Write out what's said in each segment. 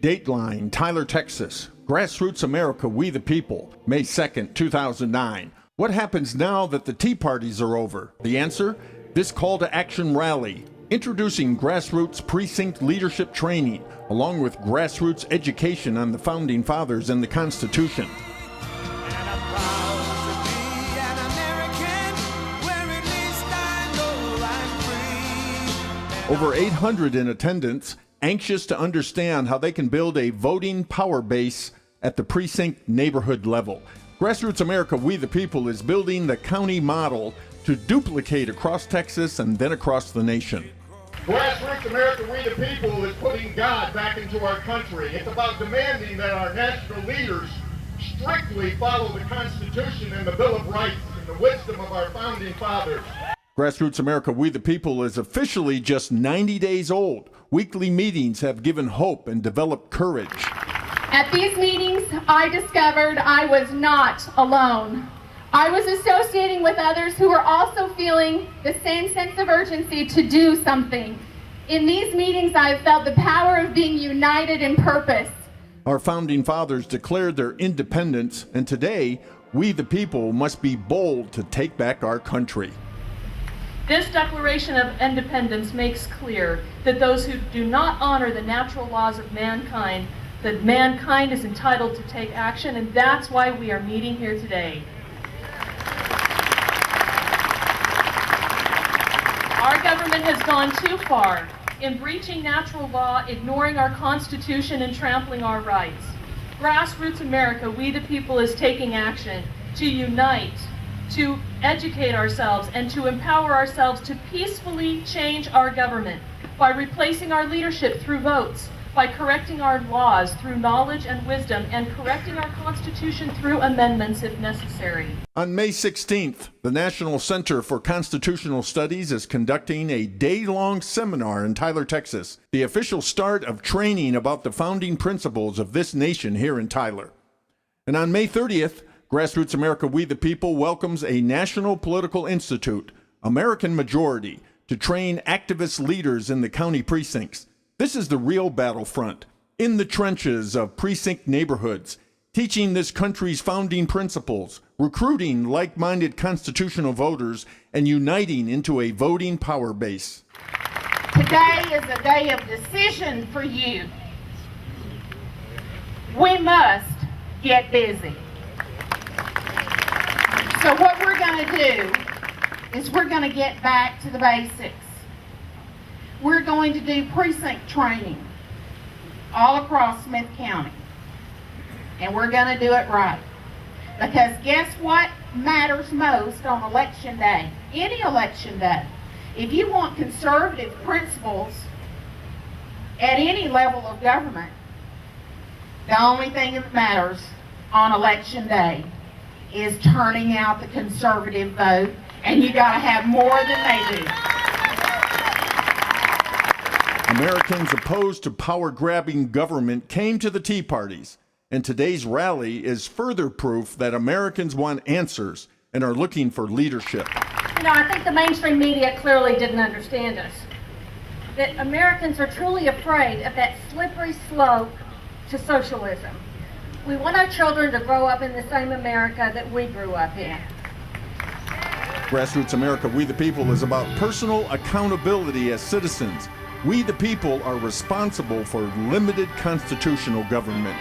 Dateline, Tyler, Texas. Grassroots America, We the People, May 2nd, 2009. What happens now that the Tea Parties are over? The answer? This call to action rally, introducing Grassroots precinct leadership training, along with grassroots education on the Founding Fathers and the Constitution. Over 800 in attendance, anxious to understand how they can build a voting power base at the precinct neighborhood level. Grassroots America, We the People is building the county model to duplicate across Texas and then across the nation. Grassroots America, We the People is putting God back into our country. It's about demanding that our national leaders strictly follow the Constitution and the Bill of Rights and the wisdom of our Founding Fathers. Grassroots America, We the People is officially just 90 days old. Weekly meetings have given hope and developed courage. At these meetings, I discovered I was not alone. I was associating with others who were also feeling the same sense of urgency to do something. In these meetings, I felt the power of being united in purpose. Our Founding Fathers declared their independence, and today, we the people must be bold to take back our country. This Declaration of Independence makes clear that those who do not honor the natural laws of mankind, that mankind is entitled to take action, and that's why we are meeting here today. Our government has gone too far in breaching natural law, ignoring our Constitution, and trampling our rights. Grassroots America, We the People is taking action to unite, to educate ourselves, and to empower ourselves to peacefully change our government by replacing our leadership through votes, by correcting our laws through knowledge and wisdom, and correcting our Constitution through amendments if necessary. On May 16th, the National Center for Constitutional Studies is conducting a day-long seminar in Tyler, Texas, the official start of training about the founding principles of this nation here in Tyler. And on May 30th, Grassroots America, We the People welcomes a National Political Institute, American Majority, to train activist leaders in the county precincts. This is the real battlefront, in the trenches of precinct neighborhoods, teaching this country's founding principles, recruiting like-minded constitutional voters, and uniting into a voting power base. Today is a day of decision for you. We must get busy. So what we're going to do is we're going to get back to the basics. We're going to do precinct training all across Smith County. And we're going to do it right. Because guess what matters most on election day? Any election day. If you want conservative principles at any level of government, the only thing that matters on election day is turning out the conservative vote, and you got to have more than they do. Americans opposed to power-grabbing government came to the Tea Parties, and today's rally is further proof that Americans want answers and are looking for leadership. You know, I think the mainstream media clearly didn't understand us. That Americans are truly afraid of that slippery slope to socialism. We want our children to grow up in the same America that we grew up in. Grassroots America, We the People is about personal accountability as citizens. We the people are responsible for limited constitutional government.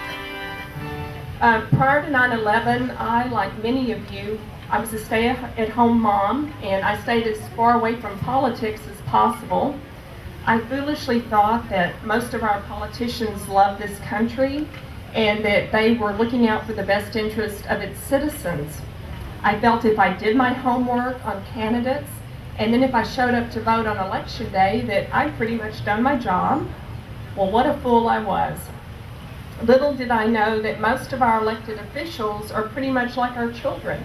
Prior to 9/11, I, like many of you, I was a stay-at-home mom, and I stayed as far away from politics as possible. I foolishly thought that most of our politicians loved this country and that they were looking out for the best interest of its citizens. I felt if I did my homework on candidates, and then if I showed up to vote on election day, that I'd pretty much done my job. Well, what a fool I was. Little did I know that most of our elected officials are pretty much like our children.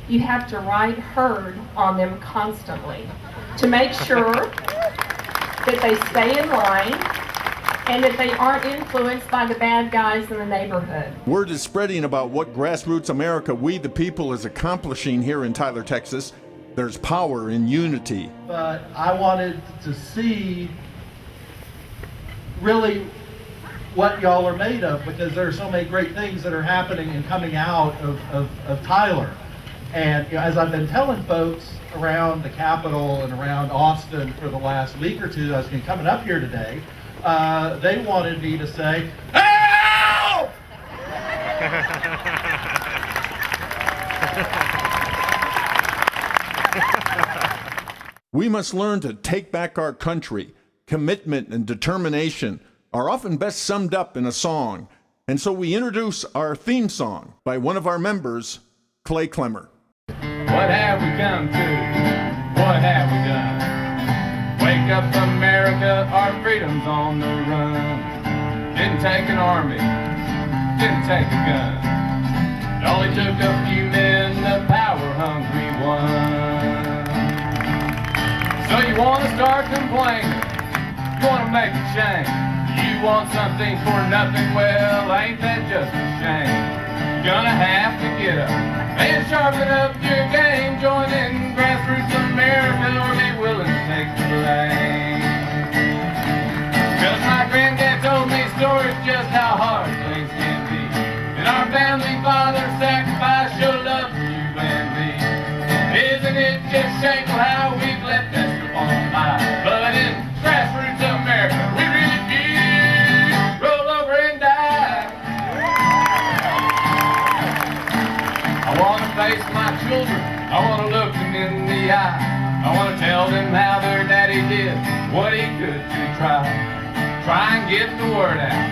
You have to ride herd on them constantly to make sure that they stay in line and that they aren't influenced by the bad guys in the neighborhood. Word is spreading about what Grassroots America, We the People is accomplishing here in Tyler, Texas. There's power in unity. But I wanted to see really what y'all are made of, because there are so many great things that are happening and coming out of Tyler. And you know, as I've been telling folks around the Capitol and around Austin for the last week or two, I was coming up here today, they wanted me to say, "Help!" We must learn to take back our country. Commitment and determination are often best summed up in a song, and so we introduce our theme song by one of our members, Clay Clemmer. What have we come to? What have we done? Wake up America, our freedom's on the run. Didn't take an army, didn't take a gun. It only took a few men, the power-hungry one. So you want to start complaining, you want to make a change. You want something for nothing, well, ain't that just a shame? Gonna have to get up and sharpen up your game. Join in Grassroots America or be willing to take the blame. Cause my granddad told me stories just how hard things can be. And our family father sacrificed your love for you and me. Isn't it just shameful how we've let that slip on by? But in Grassroots America, we really do roll over and die. I want to face my children, I want to look them in the eye. I want to tell them how their daddy did what he could to try and get the word out,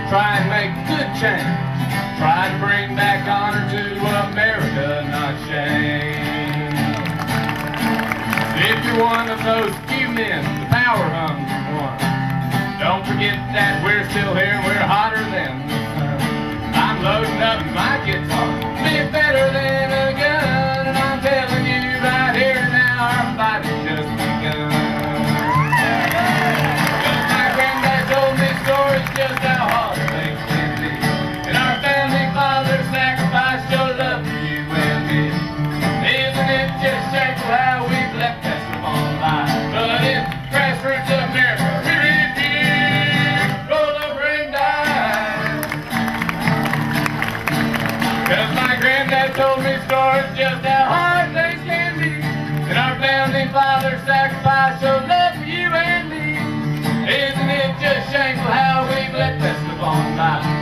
try and make good change, try to bring back honor to America, not shame. If you're one of those few men, the power-hungry ones, don't forget that we're still here, we're hotter than the sun. I'm loading up my guitar, it's better than a gun, and I'm telling you right here now, our fight has just begun. Cause my granddad told me stories just how hard things can be, and our family father sacrificed your love for you and me. Isn't it just shameful how we've let that slip on by? But in Grassroots America, we really do roll over and die. Cause my granddad told me stories just how hard things can be, and our family father sacrificed your love for you and me. Isn't it just shameful how we've let that slip on by?